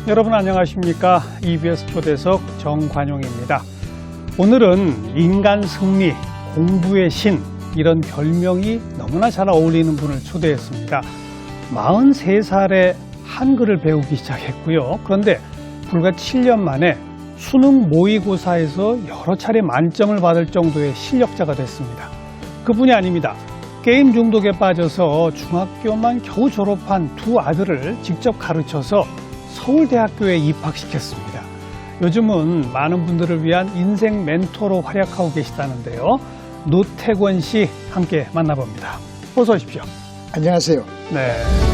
여러분 안녕하십니까? EBS 초대석 정관용입니다. 오늘은 인간 승리, 공부의 신 이런 별명이 너무나 잘 어울리는 분을 초대했습니다. 43살에 한글을 배우기 시작했고요. 그런데 불과 7년 만에 수능 모의고사에서 여러 차례 만점을 받을 정도의 실력자가 됐습니다. 그뿐이 아닙니다. 게임 중독에 빠져서 중학교만 겨우 졸업한 두 아들을 직접 가르쳐서 서울대학교에 입학시켰습니다. 요즘은 많은 분들을 위한 인생 멘토로 활약하고 계시다는데요. 노태권 씨 함께 만나봅니다. 어서 오십시오. 안녕하세요. 네.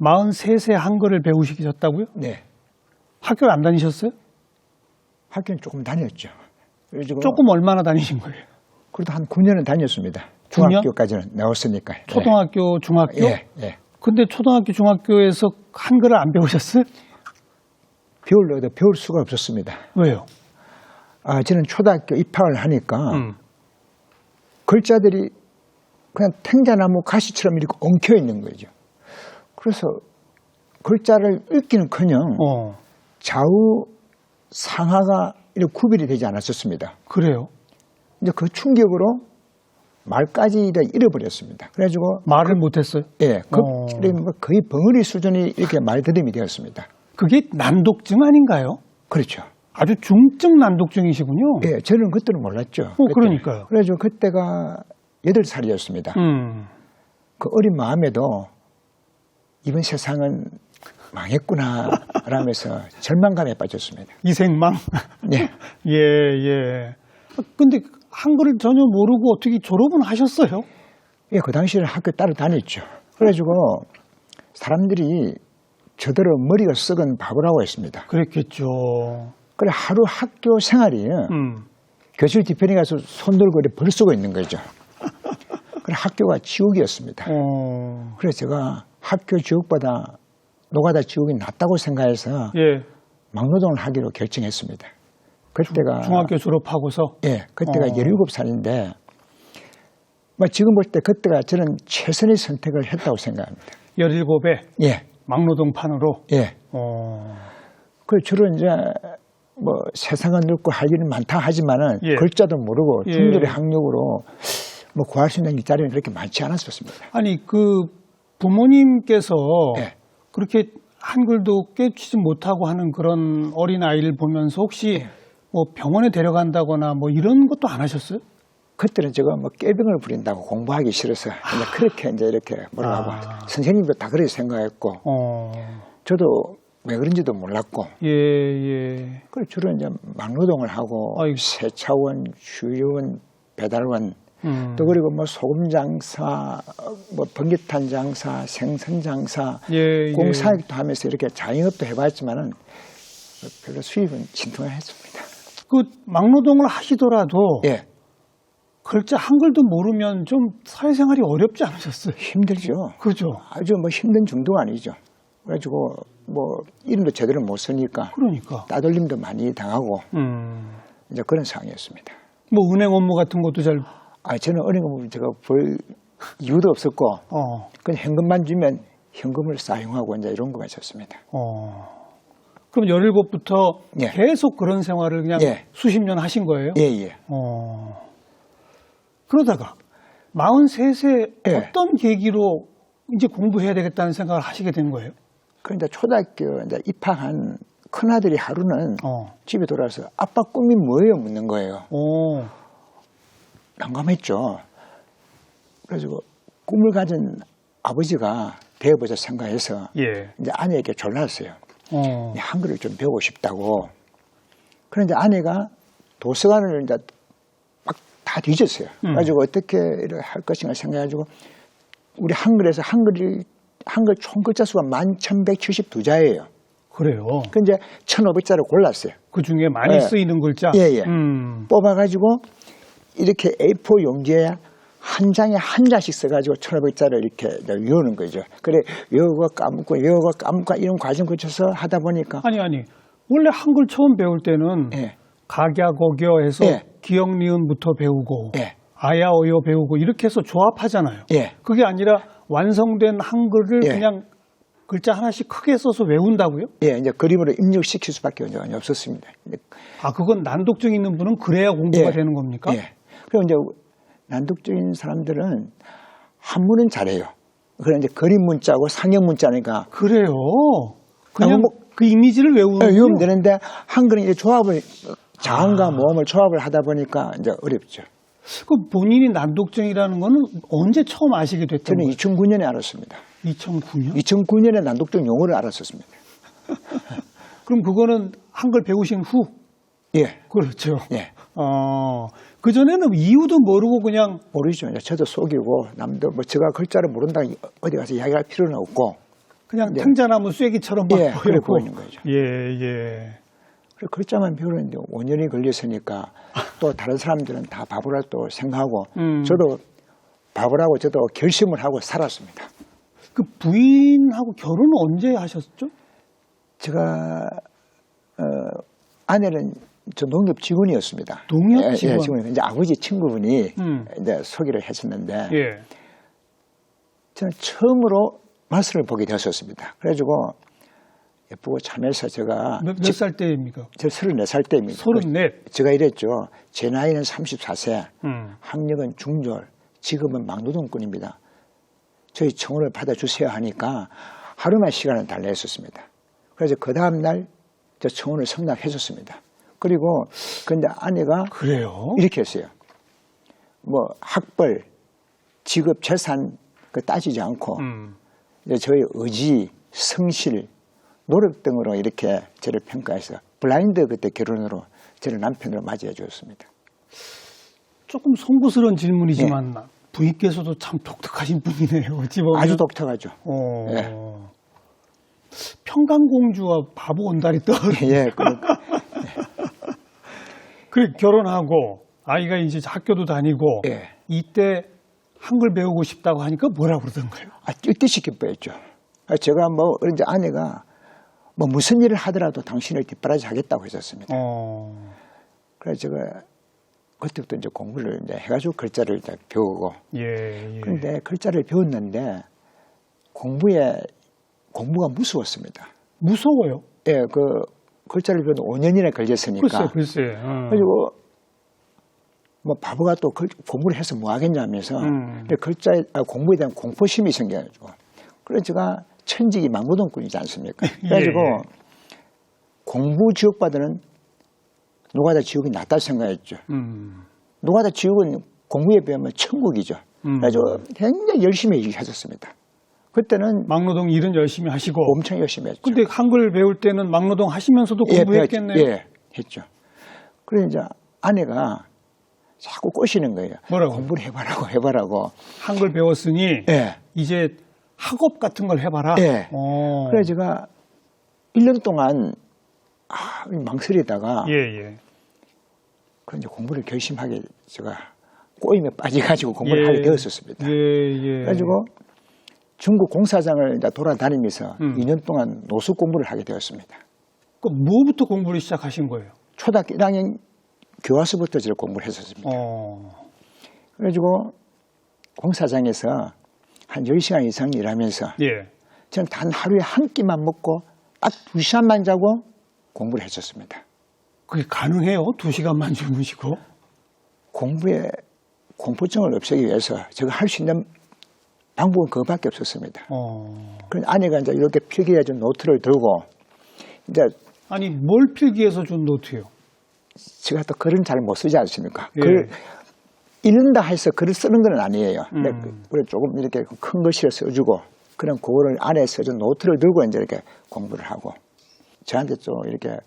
(43세) 한글을 배우시겠다고요? 네. 학교를 안 다니셨어요? 학교는 조금 다녔죠. 그래가지고 조금 얼마나 다니신 거예요? 그래도 한 9년은 다녔습니다. 9년? 중학교까지는 나왔으니까. 초등학교, 중학교? 예, 예. 근데 초등학교, 중학교에서 한글을 안 배우셨어요? 배우려도 배울 수가 없었습니다. 왜요? 저는 초등학교 입학을 하니까 글자들이 그냥 탱자나무 가시처럼 이렇게 엉켜 있는 거죠. 그래서 글자를 읽기는커녕 좌우 상하가 이렇게 구별이 되지 않았었습니다. 그래요? 이제 그 충격으로 말까지 잃어버렸습니다. 그래가지고 말을 못했어요? 예, 거의 벙어리 수준이 이렇게 말더듬이 되었습니다. 그게 난독증 아닌가요? 그렇죠. 아주 중증 난독증이시군요. 예, 저는 그때는 몰랐죠. 그러니까요. 그래가지고 그때가 8살이었습니다. 그 어린 마음에도 이번 세상은 망했구나 라면서 절망감에 빠졌습니다. 이생망? 예. 예. 근데 한글을 전혀 모르고 어떻게 졸업은 하셨어요? 예, 그 당시에는 학교 따로 다녔죠. 그래가지고 사람들이 저더러 머리가 썩은 바보라고 했습니다. 그랬겠죠. 그래 하루 학교 생활이 교실 뒤편에 가서 손 들고 이렇게 벌 쓰고 있는 거죠. 그래 학교가 지옥이었습니다. 그래서 제가 학교 지옥보다 노가다 지옥이 낫다고 생각해서 막노동을 하기로 결정했습니다. 그때가 중학교 졸업하고서? 예, 그때가 17살인데 지금 볼 때 그때가 저는 최선의 선택을 했다고 생각합니다. 17에? 예. 막노동판으로? 예. 그 주로 이제 세상은 넓고 할 일은 많다 하지만은 글자도 모르고 중졸의 학력으로 구할 수 있는 일자리는 그렇게 많지 않았었습니다. 아니 부모님께서 그렇게 한글도 깨우치지 못하고 하는 그런 어린 아이를 보면서 혹시 병원에 데려간다거나 이런 것도 안 하셨어요? 그때는 제가 깨병을 부린다고 공부하기 싫어서 그렇게 이렇게 뭐라고 선생님도 다 그렇게 생각했고 저도 왜 그런지도 몰랐고 그 주로 이제 막노동을 하고 세차원, 주유원, 배달원 또 그리고 소금 장사, 번개탄 장사, 생선 장사, 공사업도 하면서 이렇게 자영업도 해봤지만은 별로 수입은 진통했습니다. 그 막노동을 하시더라도 글자 한글도 모르면 좀 사회생활이 어렵지 않으셨어요? 힘들죠. 그죠. 아주 힘든 정도가 아니죠. 그래가지고 이름도 제대로 못 쓰니까 그러니까 따돌림도 많이 당하고 이제 그런 상황이었습니다. 은행 업무 같은 것도 잘. 저는 은행 업무 제가 볼 이유도 없었고 그냥 현금만 주면 현금을 사용하고 이제 이런 거가 있었습니다. 그럼 17부터 계속 그런 생활을 그냥 수십 년 하신 거예요? 예. 그러다가 43세 어떤 계기로 이제 공부해야 되겠다는 생각을 하시게 된 거예요? 그런데 초등학교 이제 입학한 큰아들이 하루는 집에 돌아와서 아빠 꿈이 뭐예요? 묻는 거예요. 난감했죠. 그래가지고 꿈을 가진 아버지가 되어보자 생각해서 이제 아내에게 전화했어요. 한글을 좀 배우고 싶다고. 그런데 아내가 도서관을 이제 막 다 뒤졌어요. 그래가지고 어떻게 할 것인가 생각해가지고 우리 한글에서 한글이 한글 총 글자 수가 11,172자예요. 그래요. 그 이제 1,500자를 골랐어요. 그 중에 많이 예. 쓰이는 글자? 예, 예. 뽑아가지고 이렇게 A4 용지에 한 장에 한 자씩 써가지고 1,500자를 이렇게 외우는 거죠. 그래, 외우고 까먹고 이런 과정 거쳐서 하다 보니까. 아니. 원래 한글 처음 배울 때는 예. 각야곡여해서 예. 기역, 니은부터 배우고 예. 아야, 어여 배우고 이렇게 해서 조합하잖아요. 예. 그게 아니라 완성된 한글을 예. 그냥 글자 하나씩 크게 써서 외운다고요? 예, 이제 그림으로 입력시킬 수밖에 없었습니다. 그건 난독증 있는 분은 그래야 공부가 예. 되는 겁니까? 예. 그리고 이제 난독증인 사람들은 한문은 잘해요. 그런데 이제 그림 문자고 상형 문자니까. 그래요. 그냥 뭐, 그 이미지를 외우면 되는데 한글은 이제 조합을 자음과 모음을 조합을 하다 보니까 이제 어렵죠. 그 본인이 난독증이라는 거는 언제 처음 아시게 됐던 저는 거예요? 2009년에 알았습니다. 2009년? 2009년에 난독증 용어를 알았었습니다. 그럼 그거는 한글 배우신 후? 예. 그렇죠. 예. 그전에는 이유도 모르고 그냥. 모르죠. 저도 속이고, 남도 뭐 제가 글자를 모른다 어디 가서 이야기할 필요는 없고. 그냥 탕자나무 쐐기처럼 막 예, 그래 보였고. 보이는 거죠. 예. 그리고 글자만 배우는데 5년이 걸렸으니까 또 다른 사람들은 다 바보라 또 생각하고 저도 바보라고 저도 결심을 하고 살았습니다. 그 부인하고 결혼은 언제 하셨죠? 제가 아내는 저 농협 직원이었습니다. 농협 직원? 예, 직원. 이제 아버지 친구분이 이제 소개를 했었는데 예. 저는 처음으로 마스를 보게 되었습니다. 그래가지고 예쁘고 참해서 제가 몇 살 때입니까? 저 34살 때입니다. 34. 제가 이랬죠. 제 나이는 34세, 학력은 중졸, 직업은 막노동꾼입니다. 저희 청혼을 받아주세요 하니까 하루만 시간을 달라 했었습니다. 그래서 그 다음날 저 청혼을 성납했었습니다. 그리고 근데 아내가 그래요? 이렇게 했어요. 뭐 학벌, 직업, 재산 그 따지지 않고 이제 저희 의지, 성실, 노력 등으로 이렇게 저를 평가해서 블라인드 그때 결혼으로 저를 남편으로 맞이해 주었습니다. 조금 송구스러운 질문이지만 부인께서도 참 독특하신 분이네요. 어찌 보면. 아주 독특하죠. 예. 평강공주와 바보 온달이 떠오르네요. 예, 그러니까. 그래 결혼하고 아이가 이제 학교도 다니고 예. 이때 한글 배우고 싶다고 하니까 뭐라 그러던가요? 뛸 듯이 기뻐했죠. 제가 뭐 이제 아내가 뭐 무슨 일을 하더라도 당신을 뒷바라지 하겠다고 했었습니다. 그래서 제가 그때부터 이제 공부를 이제 해가지고 글자를 이제 배우고. 예. 그런데 글자를 배웠는데 공부가 무서웠습니다. 무서워요? 예, 그 글자를 배우는 5년이나 걸렸으니까. 글쎄. 그리고 뭐 바보가 또 공부를 해서 뭐 하겠냐면서 공부에 대한 공포심이 생겨가지고. 그래서 제가 천직이 막노동꾼이지 않습니까? 그래가지고 공부 지옥받으는 노가다 지옥이 낫다 생각했죠. 노가다 지옥은 공부에 비하면 천국이죠. 그래가지고 굉장히 열심히 했었습니다. 그때는 막노동 일은 열심히 하시고 엄청 열심히 했죠. 근데 한글 배울 때는 막노동 하시면서도 공부했겠네요. 예, 했죠. 그래서 이제 아내가 자꾸 꼬시는 거예요. 뭐라고? 공부를 해봐라고. 한글 배웠으니 이제 학업 같은 걸 해봐라. 예. 그래서 제가 1년 동안 망설이다가 그 이제 공부를 결심하게 제가 꼬임에 빠져가지고 공부를 하게 되었었습니다. 그래가지고 중국 공사장을 이제 돌아다니면서 2년 동안 노수 공부를 하게 되었습니다. 그 뭐부터 공부를 시작하신 거예요? 초등학교 1학년 교과서부터 저를 공부를 했었습니다. 그래가지고 공사장에서 한 10시간 이상 일하면서 저는 단 하루에 한 끼만 먹고 딱 2시간만 자고 공부를 했었습니다. 그게 가능해요? 2시간만 주무시고? 공부에 공포증을 없애기 위해서 제가 할 수 있는 방법은 그거밖에 없었습니다. 그래서 아내가 이제 이렇게 필기해 준 노트를 들고 이제 아니 뭘 필기해서 준 노트요? 제가 또 글은 잘 못 쓰지 않습니까? 글 읽는다 해서 글을 쓰는 건 아니에요. 근데 그래 조금 이렇게 큰 글씨를 써주고 그런 그거를 안에 써준 노트를 들고 이제 이렇게 공부를 하고 저한테 또 이렇게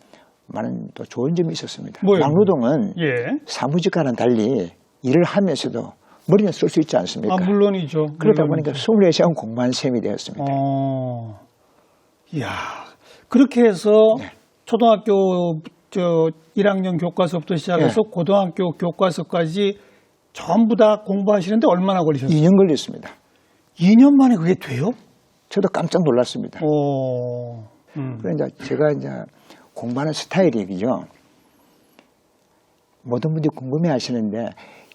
많은 또 좋은 점이 있었습니다. 뭐요? 막노동은 사무직과는 달리 일을 하면서도 머리는 쓸 수 있지 않습니까? 물론이죠. 그러다 물론이죠. 보니까 24시간 공부한 셈이 되었습니다. 이야, 그렇게 해서 네. 초등학교 1학년 교과서부터 시작해서 네. 고등학교 교과서까지 전부 다 공부하시는데 얼마나 걸리셨어요? 2년 걸렸습니다. 2년 만에 그게 돼요? 저도 깜짝 놀랐습니다. 그래서 제가 이제 공부하는 스타일이죠. 모든 분들이 궁금해 하시는데,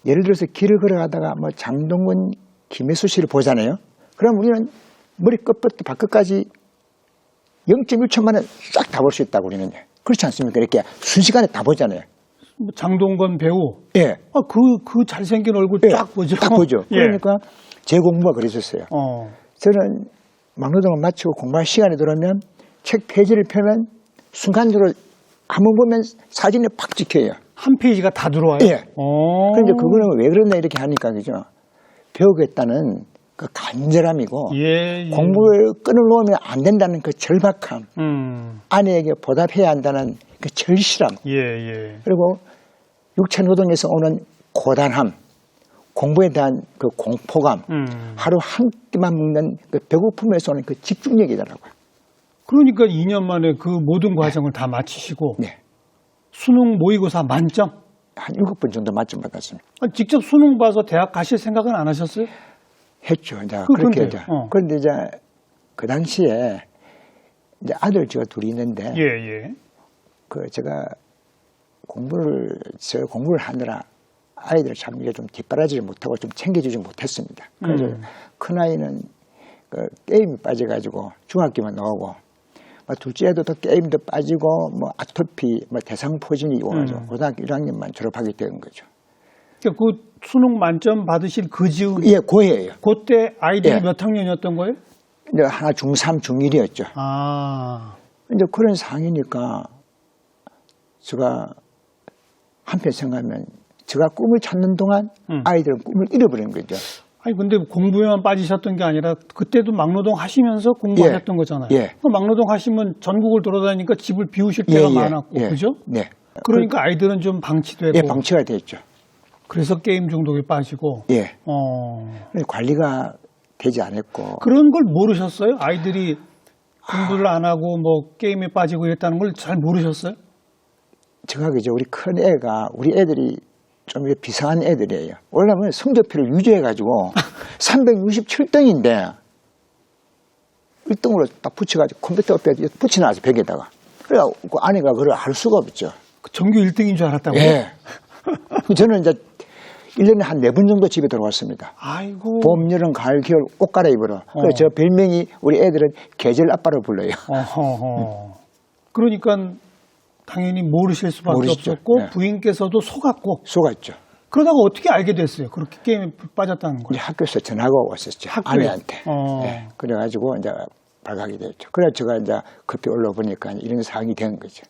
예를 들어서 길을 걸어가다가 뭐 장동건, 김혜수 씨를 보잖아요. 그럼 우리는 머리 끝부터 발끝까지 0.1초 만에 싹 다 볼 수 있다고 우리는. 그렇지 않습니까? 이렇게 순식간에 다 보잖아요. 장동건 배우. 예. 그 잘생긴 얼굴 예. 쫙 보죠. 딱 보죠. 예. 그러니까 제 공부가 그랬었어요. 저는 막노동을 마치고 공부할 시간이 들어오면 책 페이지를 펴면 순간적으로 한번 보면 사진이 팍 찍혀요. 한 페이지가 다 들어와요? 예. 그런데 그거는 왜 그러냐 이렇게 하니까 그죠. 배우겠다는 그 간절함이고 예. 공부를 끊어놓으면 안 된다는 그 절박함, 아내에게 보답해야 한다는 그 절실함, 예. 그리고 육체노동에서 오는 고단함, 공부에 대한 그 공포감, 하루 한 끼만 먹는 그 배고픔에서 오는 그 집중력이더라고요. 그러니까 2년 만에 그 모든 과정을 다 마치시고 네. 수능 모의고사 만점? 한 7번 정도 만점 받았습니다. 직접 수능 봐서 대학 가실 생각은 안 하셨어요? 했죠. 이제 그렇게 이제. 그런데 이제 그 당시에 이제 아들 제가 둘이 있는데, 예. 그 제가 공부를 하느라 아이들 참 이게 좀 뒷바라지를 못하고 좀 챙겨주지 못했습니다. 그래서 큰 아이는 그 게임에 빠져가지고 중학교만 나오고, 둘째 애도 또 게임도 빠지고, 뭐 아토피, 뭐 대상포진이 오가지고 고등학교 1학년만 졸업하게 된 거죠. 그 수능 만점 받으실 그 즈음? 예, 고해예요. 그때 아이들이 예. 몇 학년이었던 거예요? 이제 하나 중3, 중1이었죠. 이제 그런 상황이니까 제가 한편 생각하면 제가 꿈을 찾는 동안 아이들은 꿈을 잃어버리는 거죠. 아니 근데 공부에만 빠지셨던 게 아니라 그때도 막노동 하시면서 공부하셨던 거잖아요. 예. 그 막노동 하시면 전국을 돌아다니니까 집을 비우실 때가 많았고, 그죠? 네. 그러니까 아이들은 좀 방치되고. 예, 방치가 됐죠. 그래서 게임 중독에 빠지고. 예. 관리가 되지 않았고. 그런 걸 모르셨어요? 아이들이 공부를 안 하고 뭐 게임에 빠지고 이랬다는 걸 잘 모르셨어요? 제가 그죠. 우리 애들이 좀 비상한 애들이에요. 원래는 성적표를 유지해가지고 367등인데 1등으로 딱 붙여가지고 컴퓨터 옆에 붙여놔서 벽에다가. 그래갖고 아내가 그걸 알 수가 없죠. 전교 1등인 줄 알았다고요? 예. 저는 이제 1년에 한 4번 정도 집에 들어왔습니다. 아이고. 봄, 여름, 가을, 겨울 옷 갈아입으러. 그래서 저 별명이 우리 애들은 계절 아빠를 불러요. 그러니까 당연히 모르실 수밖에 모르시죠. 없었고, 네. 부인께서도 속았죠. 그러다가 어떻게 알게 됐어요? 그렇게 게임에 빠졌다는 이제 거예요? 학교에서 전화가 왔었죠. 학교에? 아내한테. 네. 그래가지고 이제 발각이 됐죠. 그래서 제가 이제 급히 올라보니까 이런 상황이 된 거죠.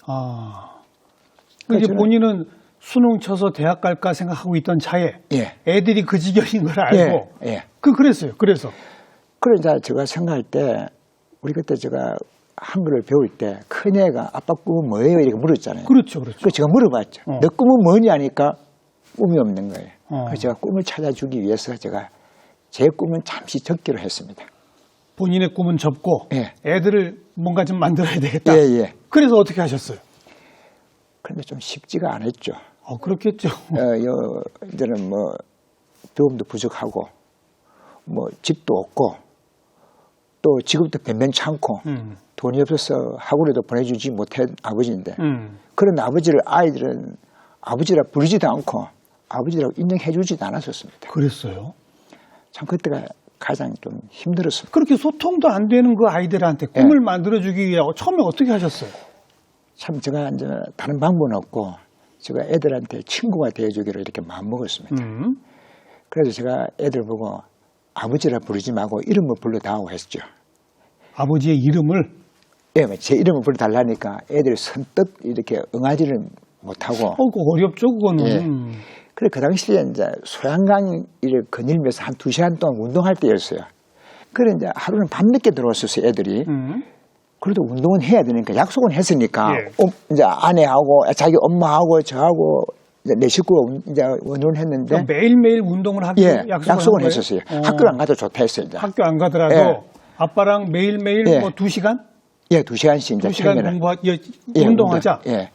이제 본인은 수능 쳐서 대학 갈까 생각하고 있던 차에 예. 애들이 그 지경인 걸 알고. 예. 그랬어요. 그래서 이제 제가 생각할 때 우리 그때 제가 한글을 배울 때 큰애가 아빠 꿈은 뭐예요? 이렇게 물었잖아요. 그렇죠. 그래서 제가 물어봤죠. 너 꿈은 뭐냐 하니까 꿈이 없는 거예요. 그래서 제가 꿈을 찾아주기 위해서 제가 제 꿈은 잠시 적기로 했습니다. 본인의 꿈은 접고 예. 애들을 뭔가 좀 만들어야 되겠다. 예. 그래서 어떻게 하셨어요? 그런데 좀 쉽지가 않았죠. 그렇겠죠. 이제는 뭐 배움도 부족하고 뭐 집도 없고 또 직업도 변변치 않고 돈이 없어서 학원에도 보내주지 못한 아버지인데 그런 아버지를 아이들은 아버지라 부르지도 않고 아버지라고 인정해주지도 않았었습니다. 그랬어요? 참 그때가 가장 좀 힘들었습니다. 그렇게 소통도 안 되는 그 아이들한테 꿈을 만들어주기 위해 처음에 어떻게 하셨어요? 참 제가 이제 다른 방법은 없고 제가 애들한테 친구가 되어주기로 이렇게 마음먹었습니다. 그래서 제가 애들 보고 아버지라 부르지 말고 이름을 불러다오 했죠. 아버지의 이름을? 예, 제 이름을 불러달라니까 애들이 선뜻 이렇게 응하지를 못하고. 어렵죠, 그거는. 예. 그래, 그 당시에 이제 소양강을 거닐면서 한 2시간 동안 운동할 때였어요. 그래, 이제 하루는 밤늦게 들어왔었어요, 애들이. 그래도 운동은 해야 되니까, 약속은 했으니까, 이제 아내하고, 자기 엄마하고, 저하고, 내 식구가 이제 운동을 했는데 매일매일 운동을 하기로 예, 약속을 한 했었어요. 학교를 안 가도 좋다 했어요. 이제. 학교 안 가더라도 예. 아빠랑 매일매일 예. 뭐 2시간? 예, 2시간씩 이제 2시간 운동하자. 예.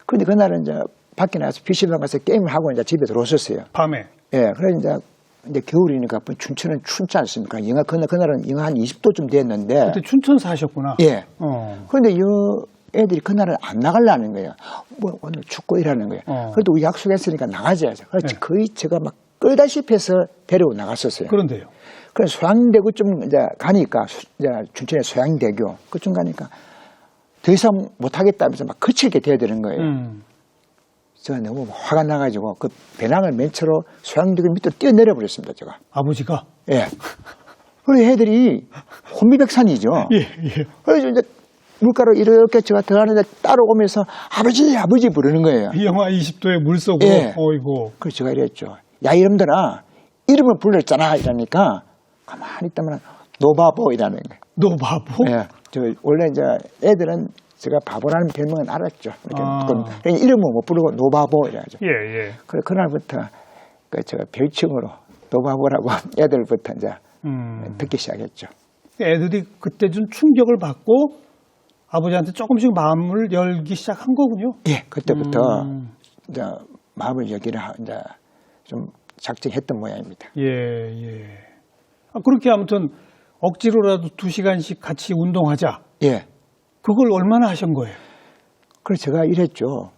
그런데 그날은 이제 밖에 나가서 PC방 가서 게임을 하고 이제 집에 들어왔었어요. 밤에. 예, 그래 이제 겨울이니까 춘천은 춥지 않습니까? 그날은 영하 한 20도쯤 됐는데. 그때 춘천 사셨구나. 예. 그런데 애들이 그날은 안 나가려는 거예요. 뭐 오늘 춥고 이러는 거예요. 그래도 우리 약속했으니까 나가자죠. 그래서 네. 거의 제가 막 끌다시피 해서 데리고 나갔었어요. 그런데요. 그래서 소양대교쯤 이제 가니까 이제 춘천의 소양대교 그쯤 가니까 더 이상 못 하겠다면서 막 거칠게 대드는 거예요. 제가 너무 화가 나가지고 그 배낭을 맨 채로 소양대교 밑으로 뛰어내려 버렸습니다. 제가. 아버지가? 예. 그리고 애들이 혼비백산이죠. 예, 예. 그래서 이제 물가로 이렇게 제가 들어가는데 따라오면서 아버지 아버지 부르는 거예요. 영하 20도에 물속으로. 예. 어이고. 그래서 제가 이랬죠. 야 이놈들아 이름을 불렀잖아 이러니까 가만히 있다면 노바보 이라는 거예요. 노바보? 예. 저 원래 이제 애들은 제가 바보라는 별명은 알았죠. 이렇게 이름은 못 부르고 노바보 이래가지고. 예, 예. 그래 그날부터 그 제가 별칭으로 노바보라고 애들부터 이제 듣기 시작했죠. 애들이 그때 좀 충격을 받고 아버지한테 조금씩 마음을 열기 시작한 거군요. 예, 그때부터 이제 마음을 열기를 이제 좀 작정했던 모양입니다. 예, 예. 그렇게 아무튼 억지로라도 2시간씩 같이 운동하자. 예. 그걸 얼마나 하신 거예요? 그래서 제가 이랬죠.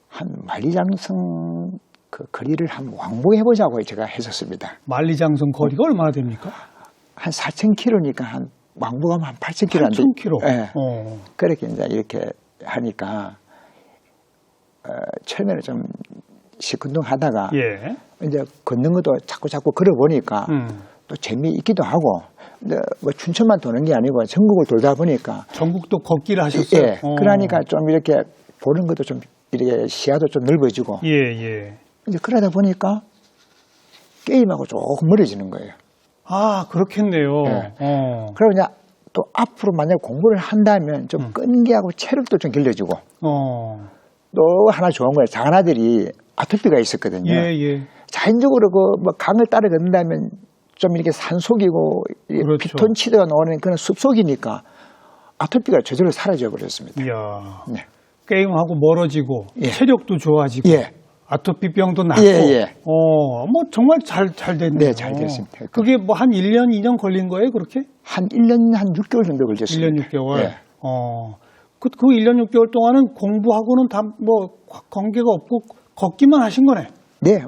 한 만리장성 그 거리를 한번 왕복해보자고 제가 했었습니다. 만리장성 거리가 얼마나 됩니까? 한 4,000km니까 한 왕복하면 한 8,000km 안 돼. 8,000km? 예. 그렇게 이제 이렇게 하니까 처음에는 좀 시큰둥 하다가 예. 이제 걷는 것도 자꾸 걸어보니까 또 재미있기도 하고 이제 뭐 춘천만 도는 게 아니고 전국을 돌다 보니까 전국도 걷기를 하셨어요? 예. 그러니까 좀 이렇게 보는 것도 좀 이렇게 시야도 좀 넓어지고 예, 예. 이제 그러다 보니까 게임하고 조금 멀어지는 거예요. 아, 그렇겠네요. 예. 그리고 이제 또 앞으로 만약 공부를 한다면 좀 끈기하고 체력도 좀 길러지고 또 하나 좋은 거예요. 작은 아들이 아토피가 있었거든요. 예, 예. 자연적으로 그 뭐 강을 따라 걷는다면 좀 이렇게 산속이고 그렇죠. 피톤치드가 나오는 그런 숲속이니까 아토피가 저절로 사라져 버렸습니다. 이야. 네. 게임하고 멀어지고 예. 체력도 좋아지고 예. 아토피병도 낫고 예. 뭐 정말 잘 됐네요. 네, 잘 됐습니다. 그게 뭐 한 1년, 2년 걸린 거예요, 그렇게? 한 1년 한 6개월 정도 걸렸습니다. 1년 6개월. 예. 그 1년 6개월 동안은 공부하고는 다 뭐 관계가 없고 걷기만 하신 거네. 네,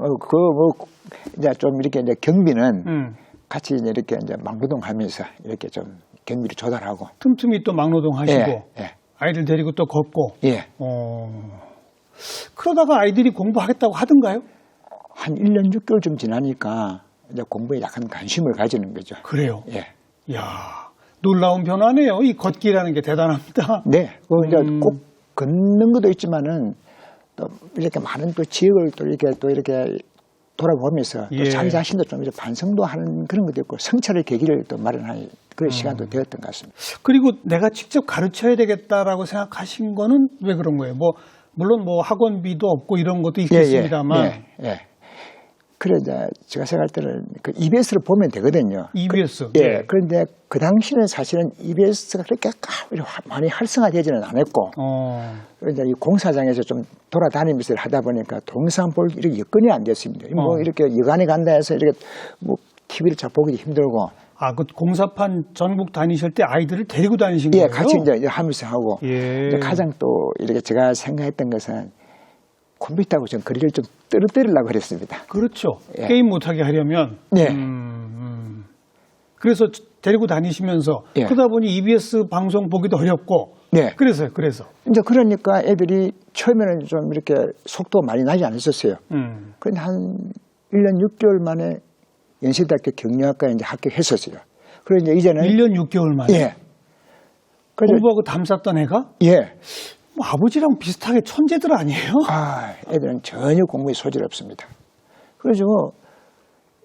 이제 좀 이렇게 이제 경비는 같이 이렇게 이제 막노동하면서 이렇게 좀 경비를 조달하고 틈틈이 또 막노동 하시고 예. 아이들 데리고 또 걷고. 예. 그러다가 아이들이 공부하겠다고 하던가요? 한 1년 6개월 좀 지나니까 이제 공부에 약간 관심을 가지는 거죠. 그래요? 예. 이야, 놀라운 변화네요. 이 걷기라는 게 대단합니다. 네. 이제 꼭 걷는 것도 있지만은 또 이렇게 많은 또 지역을 또 이렇게 돌아보면서 또 자기 자신도 좀 이렇게 반성도 하는 그런 것도 있고 성찰의 계기를 또 마련할 그런 시간도 되었던 것 같습니다. 그리고 내가 직접 가르쳐야 되겠다라고 생각하신 거는 왜 그런 거예요? 물론 학원비도 없고 이런 것도 있겠습니다만. 예. 그래, 제가 생각할 때는 그 EBS를 보면 되거든요. EBS. 예. 그런데 그 당시는 사실은 EBS가 그렇게 많이 활성화되지는 않았고. 그런데 이 공사장에서 좀 돌아다니면서 하다 보니까 동영상 볼 이렇게 여건이 안 됐습니다. 이렇게 여간에 간다 해서 이렇게 TV를 잘 보기도 힘들고. 그 공사판 전국 다니실 때 아이들을 데리고 다니신 거예요? 예, 같이 이제 하면서 하고. 예. 이제 가장 또 이렇게 제가 생각했던 것은 컴퓨터하고 좀 거리를 좀 떨어뜨리려고 그랬습니다. 그렇죠. 예. 게임 못하게 하려면. 네. 그래서 데리고 다니시면서 그러다 보니 EBS 방송 보기도 어렵고. 네. 그래서. 이제 그러니까 애들이 처음에는 좀 이렇게 속도 많이 나지 않았었어요. 그런데 한 1년 6개월 만에 연세대학교 경영학과에 이제 합격했었어요. 그래서 이제는 1년 6개월 만에. 예. 공부하고 담쌌던 애가? 예. 아버지랑 비슷하게 천재들 아니에요? 애들은 전혀 공부에 소질 없습니다. 그래서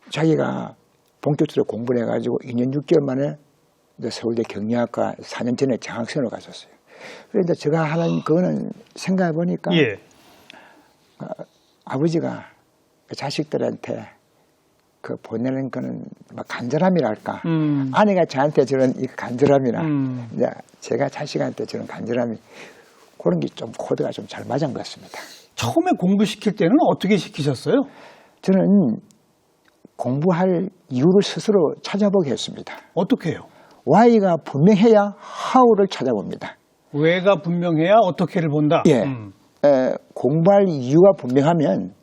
자기가 본격적으로 공부를 해가지고 2년 6개월 만에 서울대 경영학과 4년 전에 장학생으로 갔었어요. 그런데 제가 하는 그거는 생각해 보니까 아버지가 그 자식들한테 그 보내는 거는 뭐 간절함이랄까. 아내가 저한테 저런 이 간절함이나 이제 제가 자식한테 저런 간절함이 그런 게 좀 코드가 좀 잘 맞은 것 같습니다. 처음에 공부시킬 때는 어떻게 시키셨어요? 저는 공부할 이유를 스스로 찾아보게 했습니다. 어떻게 해요? Y가 분명해야 How를 찾아봅니다. 왜가 분명해야 어떻게를 본다? 예. 공부할 이유가 분명하면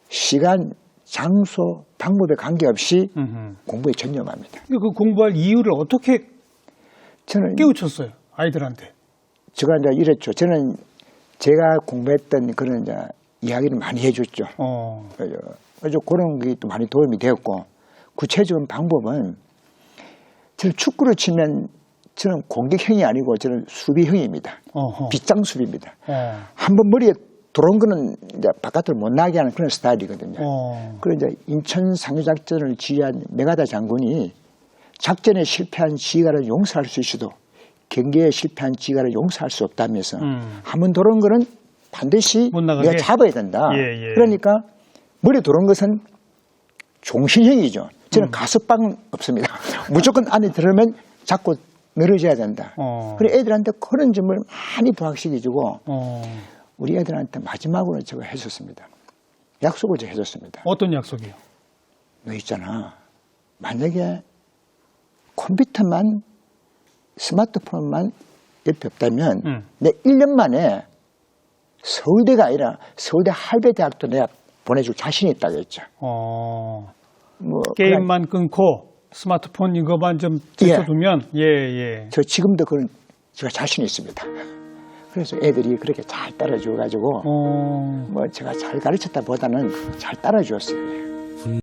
시간, 장소, 방법에 관계없이 공부에 전념합니다. 그 공부할 이유를 어떻게 저는 깨우쳤어요? 아이들한테. 제가 이제 이랬죠. 저는 제가 공부했던 그런 이제 이야기를 많이 해줬죠. 그래서 그런 게 또 많이 도움이 되었고, 구체적인 방법은 저는 축구를 치면 저는 공격형이 아니고 저는 수비형입니다. 빗장 수비입니다. 한번 머리에 들어온 거는 이제 바깥으로 못 나게 하는 그런 스타일이거든요. 그래서 이제 인천 상륙작전을 지휘한 메가다 장군이 작전에 실패한 지휘관을 용서할 수 있어도 경기에 실패한 지휘관을 용서할 수 없다면서 한번 들어온 거는 반드시 내가 잡아야 된다. 그러니까 머리에 들어온 것은 종신형이죠. 저는 가스방 없습니다. 무조건 안에 들어오면 잡고 늘어져야 된다. 그래 애들한테 그런 점을 많이 부각시켜주고 우리 애들한테 마지막으로 제가 해줬습니다. 약속을 제가 해줬습니다. 어떤 약속이요? 너 있잖아. 만약에 컴퓨터만 스마트폰만 옆에 없다면 내 1년 만에 서울대가 아니라 서울대 할배대학도 내가 보내줄 자신이 있다고 했죠. 뭐 게임만 끊고 스마트폰 이거만 좀 제쳐두면 저 지금도 그런 제가 자신이 있습니다. 그래서 애들이 그렇게 잘 따라줘가지고 뭐 제가 잘 가르쳤다 보다는 잘 따라주었어요.